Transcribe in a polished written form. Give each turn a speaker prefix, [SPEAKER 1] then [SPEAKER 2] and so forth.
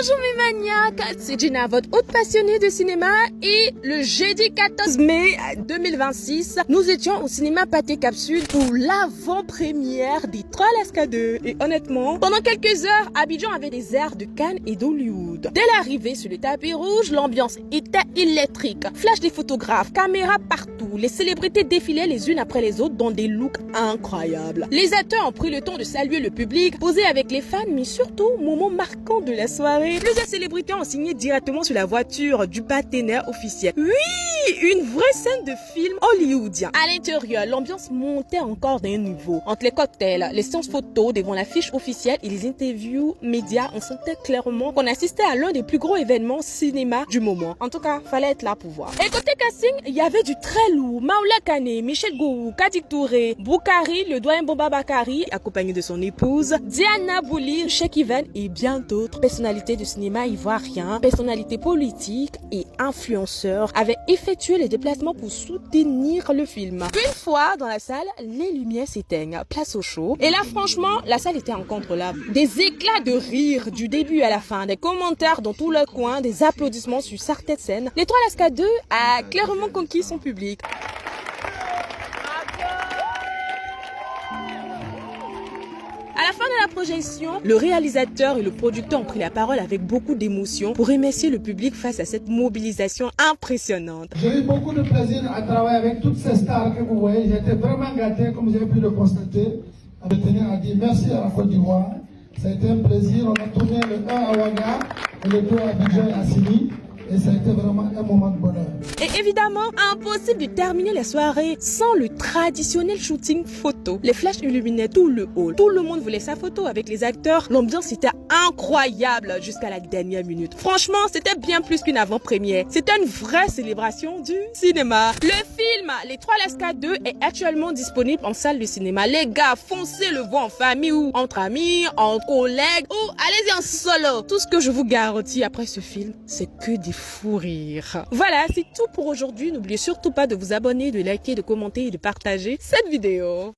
[SPEAKER 1] Bonjour mes maniaques, c'est Gina, votre hôte passionnée de cinéma, et le jeudi 14 mai 2026, nous étions au cinéma Pathé Capsule pour l'avant-première des Trois Alaska 2. Et honnêtement, pendant quelques heures, Abidjan avait des airs de Cannes et d'Hollywood. Dès l'arrivée sur le tapis rouge, l'ambiance était électrique. Flash des photographes, caméras partout, les célébrités défilaient les unes après les autres dans des looks incroyables. Les acteurs ont pris le temps de saluer le public, poser avec les fans, mais surtout, moment marquant de la soirée, plusieurs célébrités ont signé directement sur la voiture du partenaire officiel. Oui, une vraie scène de film hollywoodien. À l'intérieur, l'ambiance montait encore d'un niveau. Entre les cocktails, les séances photos devant l'affiche officielle et les interviews médias, on sentait clairement qu'on assistait à l'un des plus gros événements cinéma du moment. En tout cas, fallait être là pour voir. Et côté casting, il y avait du très lourd. Maoula Kane, Michel Gou, Kadik Touré, Boukari, le doyen Boba Bakari, accompagné de son épouse, Diana Bouli, Cheikh Ivan et bien d'autres personnalités du cinéma ivoirien, personnalités politiques et influenceurs avaient effectué les déplacements pour soutenir le film. Une fois dans la salle, les lumières s'éteignent, place au show. Et là, franchement, la salle était incontrôlable. Des éclats de rire du début à la fin, des commentaires dans tous les coins, des applaudissements sur certaines scènes. Les Trois Alaska 2 a clairement conquis son public. À la fin de la projection, le réalisateur et le producteur ont pris la parole avec beaucoup d'émotion pour remercier le public face à cette mobilisation impressionnante.
[SPEAKER 2] J'ai eu beaucoup de plaisir à travailler avec toutes ces stars que vous voyez. J'ai été vraiment gâté, comme vous avez pu le constater. Je tenais à dire merci à la Côte d'Ivoire. Ça a été un plaisir. On a tourné le 1 à Ouaga et le 2 à Abidjan et à Sini. Et ça a été vraiment un moment de bonheur.
[SPEAKER 1] Et évidemment, impossible de terminer la soirée sans le traditionnel shooting photo. Les flashs illuminaient tout le hall. Tout le monde voulait sa photo avec les acteurs. L'ambiance était incroyable jusqu'à la dernière minute. Franchement, c'était bien plus qu'une avant-première. C'était une vraie célébration du cinéma. Le film Les Trois Alaska 2 est actuellement disponible en salle de cinéma. Les gars, foncez le voir en famille ou entre amis, en collègues ou allez-y en solo. Tout ce que je vous garantis après ce film, c'est que des fous rires. Voilà, c'est tout pour aujourd'hui. N'oubliez surtout pas de vous abonner, de liker, de commenter et de partager cette vidéo.